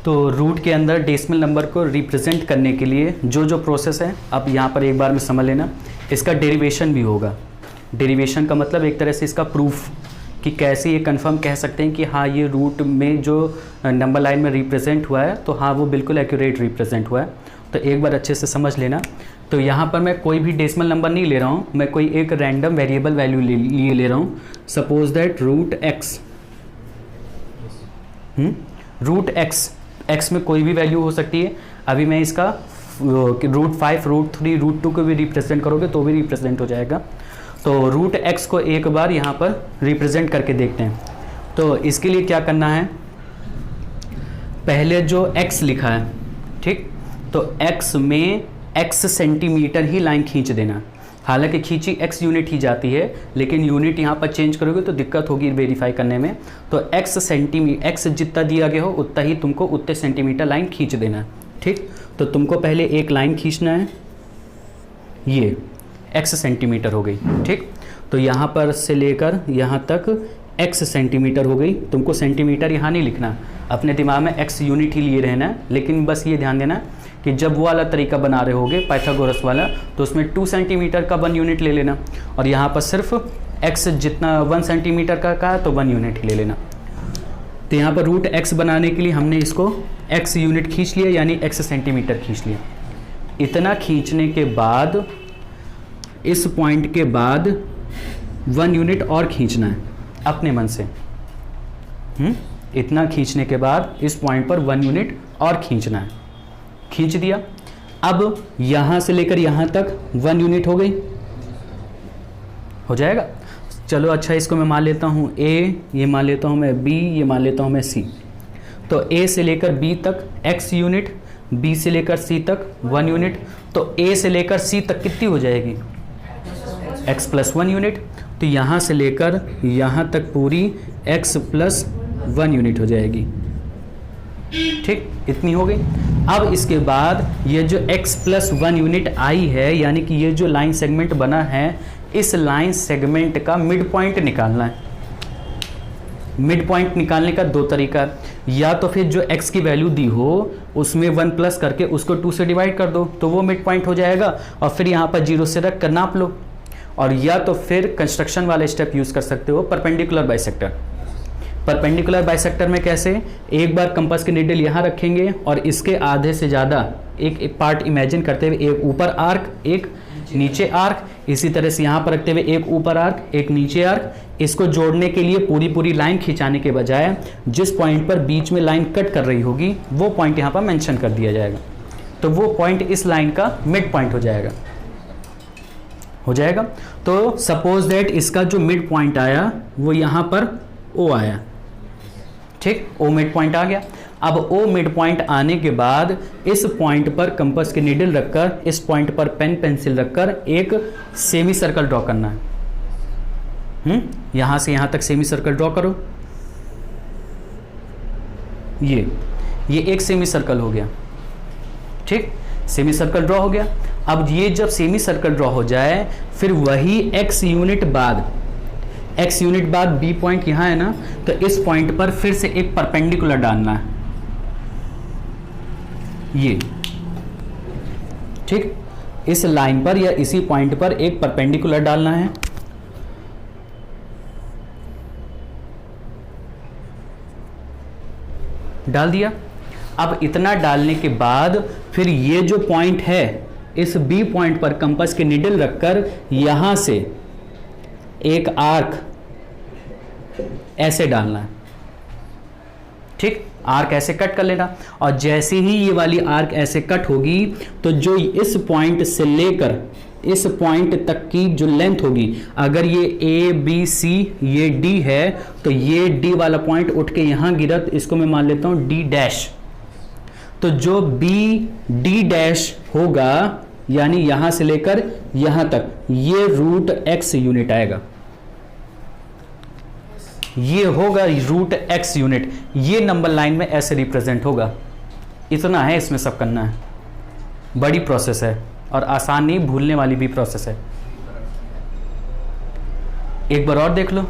तो रूट के अंदर डेसिमल नंबर को रिप्रेजेंट करने के लिए जो जो प्रोसेस है अब यहाँ पर एक बार में समझ लेना। इसका डेरिवेशन भी होगा। डेरिवेशन का मतलब एक तरह से इसका प्रूफ कि कैसे ये कंफर्म कह सकते हैं कि हाँ ये रूट में जो नंबर लाइन में रिप्रेजेंट हुआ है तो हाँ वो बिल्कुल एक्यूरेट रिप्रेजेंट हुआ है। तो एक बार अच्छे से समझ लेना। तो यहाँ पर मैं कोई भी डेसिमल नंबर नहीं ले रहा हूँ, मैं कोई एक रैंडम वेरिएबल वैल्यू ले रहा हूँ। सपोज दैट रूट एक्स में कोई भी वैल्यू हो सकती है। अभी मैं इसका रूट 5, रूट 3, रूट 2 को भी रिप्रेजेंट करोगे तो भी रिप्रेजेंट हो जाएगा। तो रूट एक्स को एक बार यहाँ पर रिप्रेजेंट करके देखते हैं। तो इसके लिए क्या करना है, पहले जो x लिखा है, ठीक, तो x में x सेंटीमीटर ही लाइन खींच देना। हालांकि खींची x यूनिट ही जाती है, लेकिन यूनिट यहाँ पर चेंज करोगे तो दिक्कत होगी वेरीफाई करने में। तो x जितना दिया गया हो उतना ही तुमको उतने सेंटीमीटर लाइन खींच देना है, ठीक। तो तुमको पहले एक लाइन खींचना है, ये x सेंटीमीटर हो गई, ठीक। तो यहाँ पर से लेकर यहाँ तक x सेंटीमीटर हो गई। तुमको सेंटीमीटर यहाँ नहीं लिखना, अपने दिमाग में x यूनिट ही लिए रहना है। लेकिन बस ये ध्यान देना कि जब वो वाला तरीका बना रहे होगे पाइथागोरस वाला, तो उसमें 2 सेंटीमीटर का 1 यूनिट ले लेना, और यहाँ पर सिर्फ x जितना 1 सेंटीमीटर का है तो 1 यूनिट ही ले लेना। तो यहाँ पर रूट x बनाने के लिए हमने इसको x यूनिट खींच लिया, यानी x सेंटीमीटर खींच लिया। इतना खींचने के बाद इस पॉइंट के बाद 1 यूनिट और खींचना है अपने मन से। इतना खींचने के बाद इस पॉइंट पर 1 यूनिट और खींचना है। खींच दिया। अब यहां से लेकर यहां तक 1 यूनिट हो गई, हो जाएगा। चलो अच्छा, इसको मैं मान लेता हूं A, ये मान लेता हूं मैं B, ये मान लेता हूं मैं C। तो A से लेकर B तक x यूनिट, B से लेकर C तक 1 यूनिट। तो A से लेकर C तक कितनी हो जाएगी, x + 1 यूनिट। तो यहाँ से लेकर यहाँ तक पूरी x + 1 यूनिट हो जाएगी, ठीक, इतनी हो गई। अब इसके बाद ये जो x + 1 यूनिट आई है, यानी कि ये जो लाइन सेगमेंट बना है, इस लाइन सेगमेंट का मिड पॉइंट निकालना है। मिड पॉइंट निकालने का 2 तरीका, या तो फिर जो x की वैल्यू दी हो उसमें 1 प्लस करके उसको 2 से डिवाइड कर दो तो वो मिड पॉइंट हो जाएगा, और फिर यहाँ पर 0 से रख कर नाप लो। और या तो फिर कंस्ट्रक्शन वाले स्टेप यूज़ कर सकते हो, परपेंडिकुलर बाइसेक्टर। परपेंडिकुलर बाइसेक्टर में कैसे, एक बार कंपास के नीडल यहाँ रखेंगे और इसके आधे से ज़्यादा एक पार्ट इमेजिन करते हुए, एक ऊपर आर्क एक नीचे आर्क, इसी तरह से यहाँ पर रखते हुए एक ऊपर आर्क एक नीचे आर्क। इसको जोड़ने के लिए पूरी लाइन खिंचाने के बजाय जिस पॉइंट पर बीच में लाइन कट कर रही होगी वो पॉइंट यहाँ पर मेंशन कर दिया जाएगा। तो वो पॉइंट इस लाइन का मिड पॉइंट हो जाएगा। तो सपोज दैट इसका जो मिड पॉइंट आया वो यहाँ पर O आया, ठीक, O मिड पॉइंट आ गया। अब O मिड पॉइंट आने के बाद इस पॉइंट पर कंपास के नीडल रखकर, इस पॉइंट पर पेन पेंसिल रखकर एक सेमी सर्कल ड्रॉ करना है। यहां से यहां तक सेमी सर्कल ड्रॉ करो। ये एक सेमी सर्कल हो गया, ठीक, सेमी सर्कल ड्रॉ हो गया। अब ये जब सेमी सर्कल ड्रॉ हो जाए, फिर वही x यूनिट बाद B पॉइंट यहां है ना, तो इस पॉइंट पर फिर से एक परपेंडिकुलर डालना है, ये, ठीक, इस लाइन पर या इसी पॉइंट पर एक परपेंडिकुलर डालना है। डाल दिया। अब इतना डालने के बाद फिर ये जो पॉइंट है, इस B पॉइंट पर कंपास के नीडल रखकर यहां से एक आर्क ऐसे डालना है, ठीक, आर्क ऐसे कट कर लेना। और जैसे ही ये वाली आर्क ऐसे कट होगी तो जो इस पॉइंट से लेकर इस पॉइंट तक की जो लेंथ होगी, अगर ये A B C ये D है, तो ये D वाला पॉइंट उठ के यहां गिरा, तो इसको मैं मान लेता हूं D'। तो जो B D' होगा, यानी यहां से लेकर यहां तक, ये रूट x यूनिट आएगा, ये होगा रूट x यूनिट। ये नंबर लाइन में ऐसे रिप्रेजेंट होगा। इतना है इसमें सब करना है। बड़ी प्रोसेस है और आसान नहीं, भूलने वाली भी प्रोसेस है। एक बार और देख लो,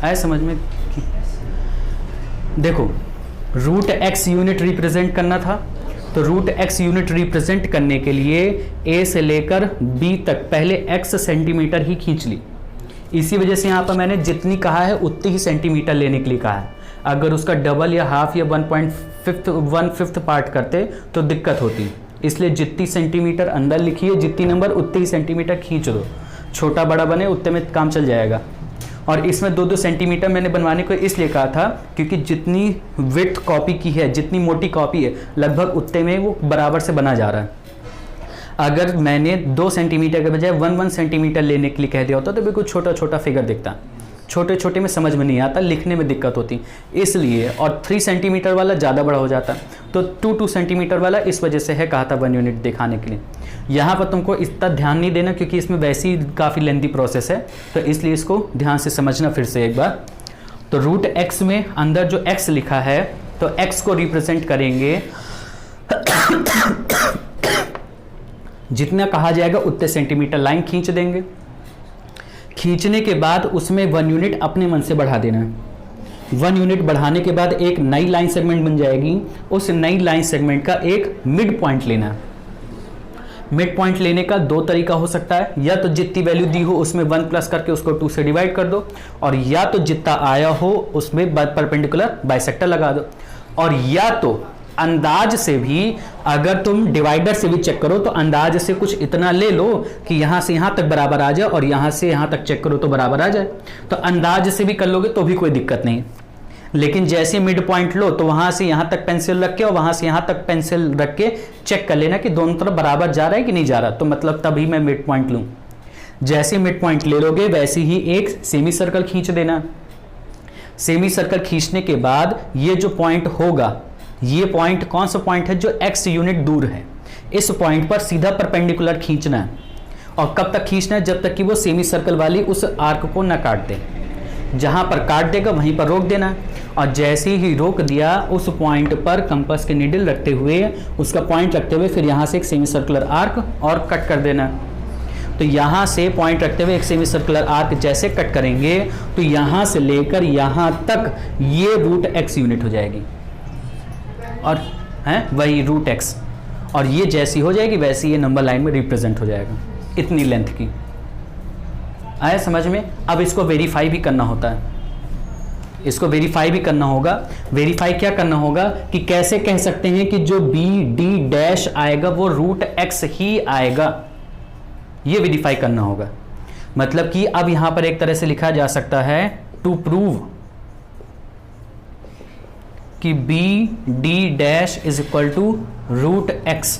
आए समझ में? देखो रूट एक्स यूनिट रिप्रेजेंट करना था, तो रूट एक्स यूनिट रिप्रेजेंट करने के लिए ए से लेकर बी तक पहले एक्स सेंटीमीटर ही खींच ली। इसी वजह से यहाँ पर मैंने जितनी कहा है उतनी ही सेंटीमीटर लेने के लिए कहा है। अगर उसका डबल या हाफ या 1/5 पार्ट करते तो दिक्कत होती, इसलिए जितनी सेंटीमीटर अंदर लिखी है, जितनी नंबर उतनी ही सेंटीमीटर खींच दो, छोटा बड़ा बने उतने में काम चल जाएगा। और इसमें 2-2 सेंटीमीटर मैंने बनवाने को इसलिए कहा था क्योंकि जितनी विड्थ कॉपी की है, जितनी मोटी कॉपी है, लगभग उतने में वो बराबर से बना जा रहा है। अगर मैंने 2 सेंटीमीटर के बजाय 1 सेंटीमीटर लेने के लिए कह दिया होता तो बिल्कुल छोटा छोटा फिगर दिखता, छोटे छोटे में समझ में नहीं आता, लिखने में दिक्कत होती इसलिए। और 3 सेंटीमीटर वाला ज़्यादा बड़ा हो जाता, तो 2 सेंटीमीटर वाला इस वजह से है कहा था 1 यूनिट दिखाने के लिए। यहाँ पर तुमको इतना ध्यान नहीं देना क्योंकि इसमें वैसे ही काफ़ी लेंथी प्रोसेस है, तो इसलिए इसको ध्यान से समझना फिर से एक बार। तो रूट एक्स में अंदर जो एक्स लिखा है, तो एक्स को रिप्रेजेंट करेंगे जितना कहा जाएगा उतने सेंटीमीटर लाइन खींच देंगे। खींचने के बाद उसमें 1 यूनिट अपने मन से बढ़ा देना है। 1 यूनिट बढ़ाने के बाद एक नई लाइन सेगमेंट बन जाएगी। उस नई लाइन सेगमेंट का एक मिड पॉइंट लेना है। मिड पॉइंट लेने का 2 तरीका हो सकता है, या तो जितनी वैल्यू दी हो उसमें 1 प्लस करके उसको 2 से डिवाइड कर दो, और या तो जितना आया हो उसमें परपेंडिकुलर बाइसेक्टर लगा दो, और या तो अंदाज से भी, अगर तुम डिवाइडर से भी चेक करो तो अंदाज से कुछ इतना ले लो कि यहां से यहां तक बराबर आ जाए, और यहां से यहां तक चेक करो तो बराबर आ जाए। तो अंदाज से भी कर लोगे तो भी कोई दिक्कत नहीं, लेकिन जैसे मिड पॉइंट लो तो वहां से यहां तक पेंसिल रख के और वहां से यहां तक पेंसिल रख के चेक कर लेना कि दोनों तरफ बराबर जा रहा है कि नहीं जा रहा, तो मतलब तभी मैं मिड पॉइंट लूं। जैसे मिड पॉइंट ले लोगे वैसे ही एक सेमी सर्कल खींच देना। सेमी सर्कल खींचने के बाद ये जो पॉइंट होगा, ये पॉइंट कौन सा पॉइंट है, जो एक्स यूनिट दूर है, इस पॉइंट पर सीधा परपेंडिकुलर खींचना है। और कब तक खींचना है, जब तक कि वो सेमी सर्कल वाली उस आर्क को ना काट दे। जहां पर काट देगा वहीं पर रोक देना है, और जैसे ही रोक दिया उस पॉइंट पर कंपास के नीडल रखते हुए, उसका पॉइंट रखते हुए फिर यहां से एक सेमी सर्कुलर आर्क और कट कर देना है। तो यहां से पॉइंट रखते हुए एक सेमी सर्कुलर आर्क जैसे कट करेंगे तो यहां से लेकर यहां तक ये रूट एक्स यूनिट हो जाएगी, और है वही रूट एक्स, और ये जैसी हो जाएगी वैसे ये नंबर लाइन में रिप्रेजेंट हो जाएगा, इतनी लेंथ की। आया समझ में? अब इसको वेरीफाई भी करना होता है, इसको वेरीफाई भी करना होगा। वेरीफाई क्या करना होगा कि कैसे कह सकते हैं कि जो बी डी डैश आएगा वो रूट एक्स ही आएगा, ये वेरीफाई करना होगा। मतलब कि अब यहां पर एक तरह से लिखा जा सकता है टू प्रूव कि B D dash is equal to root x,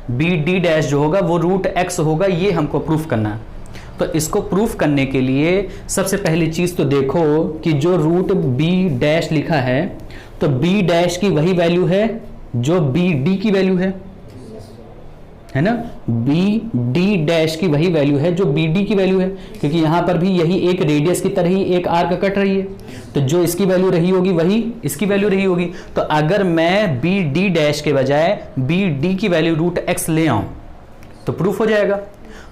B D dash जो होगा वो रूट एक्स होगा, ये हमको प्रूफ करना है। तो इसको प्रूफ करने के लिए सबसे पहली चीज तो देखो कि जो रूट बी डैश लिखा है, तो बी डैश की वही वैल्यू है जो बी डी की वैल्यू है ना, बी डी डैश की वही वैल्यू है जो बी डी की वैल्यू है, क्योंकि यहां पर भी यही एक रेडियस की तरह ही एक आर्क कट रही है, तो जो इसकी वैल्यू रही होगी वही इसकी वैल्यू रही होगी। तो अगर मैं बी डी डैश के बजाय बी डी की वैल्यू रूट एक्स ले आऊं तो प्रूफ हो जाएगा।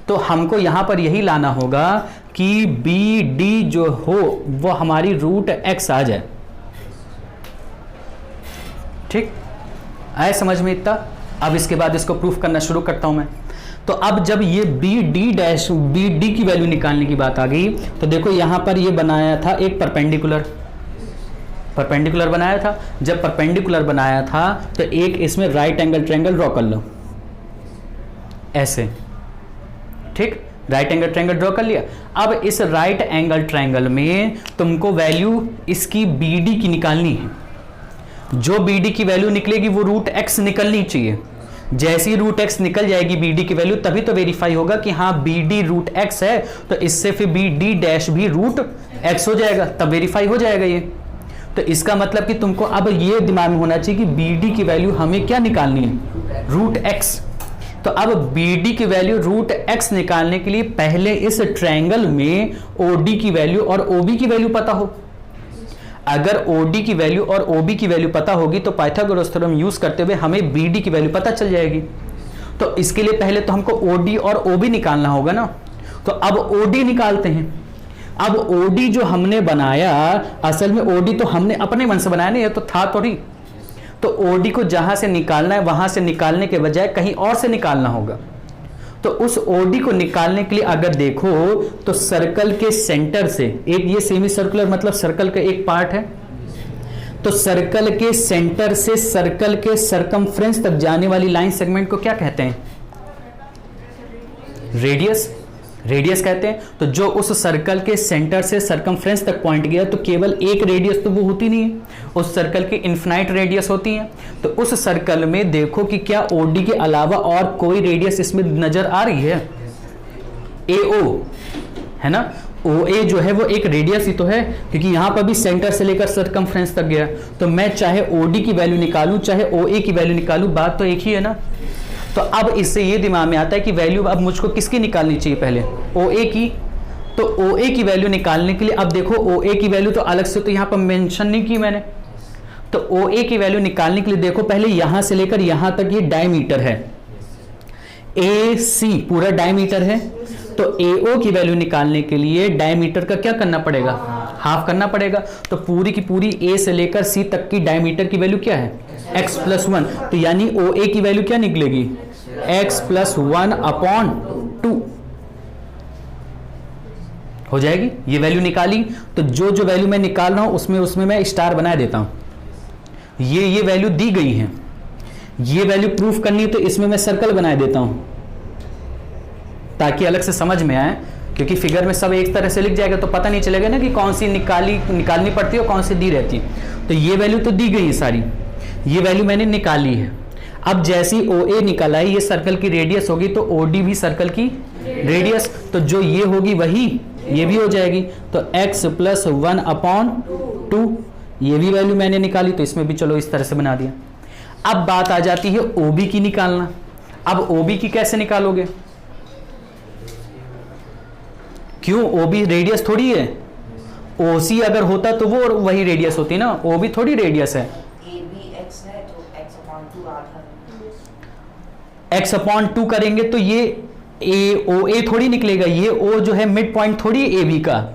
तो हमको यहां पर यही लाना होगा कि बी डी जो हो वो हमारी रूट एक्स आ जाए। ठीक आए समझ में इतना? अब इसके बाद इसको प्रूफ करना शुरू करता हूं मैं। तो अब जब ये B D dash B D की वैल्यू निकालने की बात आ गई, तो देखो यहां पर ये बनाया था एक परपेंडिकुलर बनाया था। जब परपेंडिकुलर बनाया था तो एक इसमें राइट एंगल ट्रायंगल ड्रॉ कर लो ऐसे। ठीक, राइट एंगल ट्रायंगल ड्रॉ कर लिया। अब इस राइट एंगल ट्रायंगल में तुमको वैल्यू इसकी बी डी की निकालनी है। जो बी डी की वैल्यू निकलेगी वो रूट एक्स निकलनी चाहिए। जैसे ही रूट एक्स निकल जाएगी बी डी की वैल्यू, तभी तो वेरीफाई होगा कि हाँ बी डी रूट एक्स है, तो इससे फिर बी डी डैश भी रूट एक्स हो जाएगा, तब वेरीफाई हो जाएगा ये। तो इसका मतलब कि तुमको अब ये दिमाग में होना चाहिए कि बी डी की वैल्यू हमें क्या निकालनी है, रूट एक्स। तो अब बी डी की वैल्यू रूट एक्स निकालने के लिए पहले इस ट्रायंगल में ओ डी की वैल्यू और ओ बी की वैल्यू पता हो। अगर OD की वैल्यू और OB की वैल्यू पता होगी तो पाइथागोरस थ्योरम यूज करते हुए हमें BD की वैल्यू पता चल जाएगी। तो इसके लिए पहले तो हमको OD और OB निकालना होगा ना। तो अब OD निकालते हैं। अब ओडी जो हमने बनाया, असल में ओडी तो हमने अपने मन से बनाया नहीं, ये तो था थोड़ी। तो ओडी को जहां से निकालना है वहां से निकालने के बजाय कहीं और से निकालना होगा। तो उस ओडी को निकालने के लिए अगर देखो तो सर्कल के सेंटर से, एक ये सेमी सर्कुलर मतलब सर्कल का एक पार्ट है, तो सर्कल के सेंटर से सर्कल के सरकमफ्रेंस तक जाने वाली लाइन सेगमेंट को क्या कहते हैं? रेडियस। रेडियस कहते हैं। तो जो उस सर्कल के सेंटर से सरकमफ्रेंस तक पॉइंट गया, तो केवल एक रेडियस तो वो होती नहीं है, उस सर्कल की इन्फिनाइट रेडियस होती है। तो उस सर्कल में देखो कि क्या ओडी के अलावा और कोई रेडियस इसमें नजर आ रही है? AO है ना, OA जो है वो एक रेडियस ही तो है, क्योंकि यहां पर भी सेंटर से लेकर सरकमफ्रेंस तक गया। तो मैं चाहे OD की वैल्यू निकालूं चाहे OA की वैल्यू निकालूं, बात तो एक ही है ना। तो अब इससे ये दिमाग में आता है कि वैल्यू अब मुझको किसकी निकालनी चाहिए? पहले OA की। तो OA की वैल्यू निकालने के लिए अब देखो OA की वैल्यू तो अलग से तो यहां पर मेंशन नहीं की मैंने। तो OA की वैल्यू निकालने के लिए देखो पहले यहां से लेकर यहां तक ये डायमीटर है, AC पूरा डायमीटर है। तो AO की वैल्यू निकालने के लिए डायमीटर का क्या करना पड़ेगा? हाफ करना पड़ेगा। तो पूरी की पूरी A से लेकर C तक की डायमीटर की वैल्यू क्या है? x + 1। तो यानी OA की वैल्यू क्या निकलेगी? x + 1/2 हो जाएगी। ये वैल्यू निकाली। तो जो वैल्यू मैं निकाल रहा हूं उसमें मैं स्टार बना देता हूं। ये वैल्यू दी गई है, ये वैल्यू प्रूफ करनी है, तो इसमें मैं सर्कल बना देता हूं ताकि अलग से समझ में आए, क्योंकि फिगर में सब एक तरह से लिख जाएगा तो पता नहीं चलेगा ना कि कौन सी निकालनी पड़ती है और कौन सी दी रहती है। तो ये वैल्यू तो दी गई है सारी, ये वैल्यू मैंने निकाली है। अब जैसी OA निकाला है, ये सर्कल की रेडियस होगी, तो OD भी सर्कल की रेडियस, तो जो ये होगी वही ये भी हो जाएगी। तो x + 1/2 ये भी वैल्यू मैंने निकाली, तो इसमें भी चलो इस तरह से बना दिया। अब बात आ जाती है OB की निकालना। अब OB की कैसे निकालोगे? क्यों? OB रेडियस थोड़ी है। OC अगर होता तो वो वही रेडियस होती ना, OB थोड़ी रेडियस है। x/2 करेंगे तो ये OA थोड़ी निकलेगा, ये O जो है मिड पॉइंट थोड़ी AB का,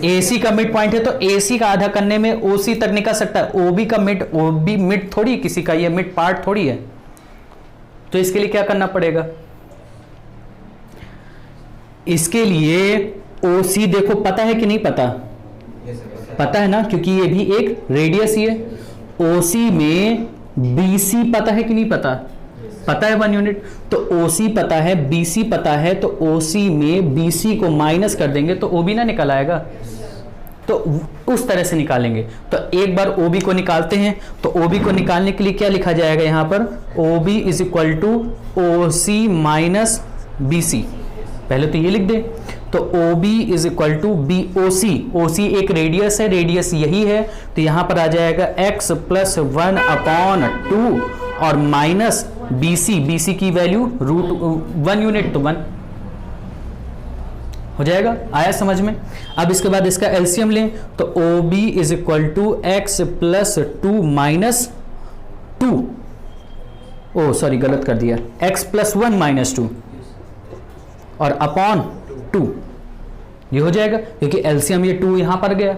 AC का मिड पॉइंट है। तो AC का आधा करने में OC तक निकल सकता है, OB का OB मिड थोड़ी किसी का, ये मिड पार्ट थोड़ी है। तो इसके लिए क्या करना पड़ेगा? इसके लिए OC देखो पता है कि नहीं पता? पता है ना, क्योंकि ये भी एक रेडियस ही है। OC में BC पता है कि नहीं पता? पता है 1 यूनिट। तो OC पता है, BC पता है, तो OC में BC को माइनस कर देंगे तो OB ना निकल आएगा। तो उस तरह से निकालेंगे। तो एक बार OB को निकालते हैं। तो OB को निकालने के लिए क्या लिखा जाएगा यहां पर? OB = OC - BC। पहले तो ये लिख दे। तो OB = BOC। OC एक रेडियस है, रेडियस यही है, तो यहां पर आ जाएगा x + 1/2 और माइनस BC की वैल्यू √1 यूनिट, तो 1 हो जाएगा। आया समझ में? अब इसके बाद इसका एलसीएम लें। तो OB = x + 2 - 2, ओ सॉरी गलत कर दिया, x + 1 - 2 और अपॉन 2, ये हो जाएगा क्योंकि एलसीएम ये 2 यहां पर गया।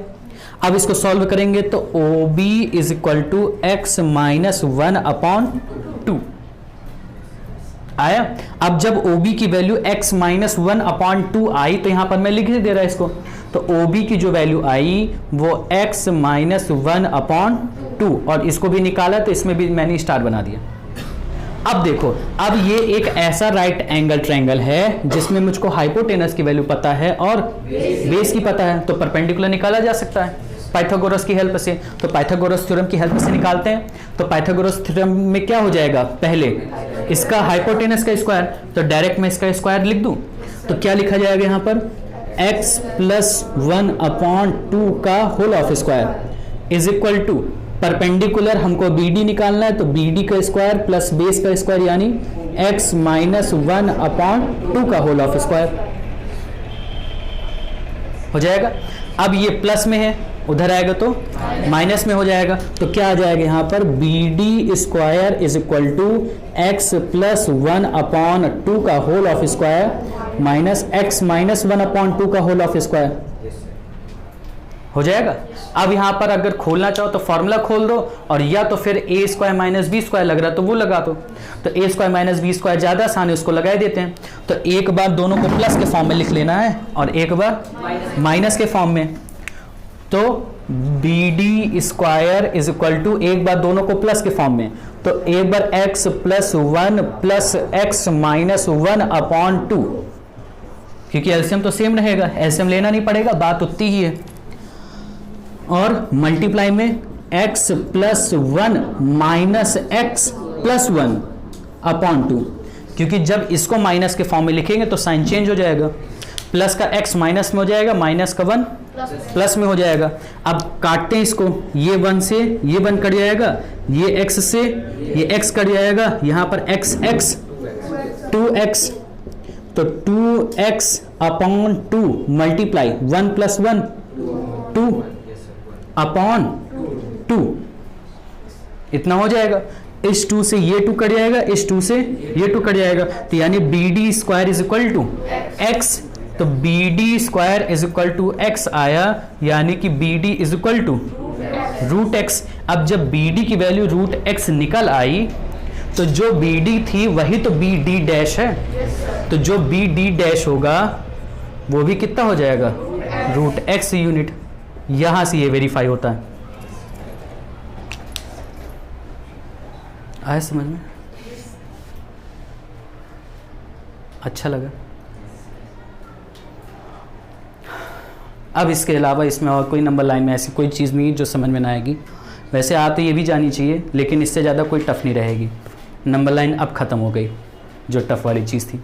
अब इसको सॉल्व करेंगे तो OB = x - 1/2 आया। अब जब OB की वैल्यू x - 1/2 आई तो यहां पर मैं लिख दे रहा है इसको। तो OB की जो वैल्यू आई वो x - 1/2 और इसको भी निकाला तो इसमें भी मैंने स्टार बना दिया। अब देखो, अब ये एक ऐसा राइट एंगल ट्रायंगल है जिसमें मुझको हाइपोटेनस की वैल्यू पता है और बेस की पता है, तो परपेंडिकुलर निकाला जा सकता है पाइथागोरस की हेल्प से। तो पाइथागोरस थ्योरम की हेल्प से निकालते हैं। तो पाइथागोरस थ्योरम में क्या हो जाएगा? पहले इसका हाइपोटेनस का स्क्वायर, तो डायरेक्ट मैं इसका स्क्वायर लिख दूं तो क्या लिखा जाएगा यहां पर? x + 1/2 का whole of square is equal to perpendicular हमको BD निकालना है, तो BD का स्क्वायर प्लस बेस का स्क्वायर यानी x - 1/2 का होल ऑफ स्क्वायर हो जाएगा। अब ये प्लस में है, उधर आएगा तो माइनस में हो जाएगा। तो क्या आ जाएगा यहां पर? BD square is equal to x + 1/2 का whole of square minus x minus 1/2 का होल ऑफ स्क्वायर हो जाएगा। अब यहाँ पर अगर खोलना चाहो तो फॉर्मूला खोल दो, और या तो फिर ए स्क्वायर माइनस बी स्क्वायर लग रहा तो वो लगा दो। तो ए स्क्वायर माइनस बी स्क्वायर ज़्यादा आसान है, उसको लगा देते हैं। तो एक बार दोनों को प्लस के फॉर्म में लिख लेना है और एक बार माइनस के फॉर्म में। तो B D square is equal to, एक बार दोनों को प्लस के फॉर्म में, तो एक बार x plus 1 plus x minus 1/2, क्योंकि एलसीएम तो सेम रहेगा, एलसीएम लेना नहीं पड़ेगा, बात उतनी ही है। और मल्टीप्लाई में x plus 1 minus x plus 1/2, क्योंकि जब इसको माइनस के फॉर्म में लिखेंगे तो साइन चेंज हो जाएगा, प्लस का x माइनस में हो जाएगा, माइनस का 1 प्लस में हो जाएगा। अब काटते हैं इसको, ये 1 से ये 1 कट जाएगा, ये x से ये x कट जाएगा, यहाँ पर x 2x, तो 2x/2 मल्टीप्लाई 1 प्लस 1 2/2, इतना हो जाएगा। इस 2 से ये 2 कट जाएगा, इस 2 से ये 2 कट जाएगा, तो यानी B D square is equal to x. तो B D square is equal to x आया, यानी कि B D is equal to root x. अब जब बी डी की वैल्यू रूट एक्स निकल आई, तो जो बी डी थी वही तो बी डी डैश है, तो जो बी डी डैश होगा वो भी कितना हो जाएगा, रूट एक्स यूनिट। यहां से ये वेरीफाई होता है। आया समझ में? अच्छा लगा? अब इसके अलावा इसमें और कोई नंबर लाइन में ऐसी कोई चीज़ नहीं जो समझ में ना आएगी। वैसे आ तो ये भी जानी चाहिए, लेकिन इससे ज़्यादा कोई टफ नहीं रहेगी। नंबर लाइन अब ख़त्म हो गई जो टफ वाली चीज़ थी।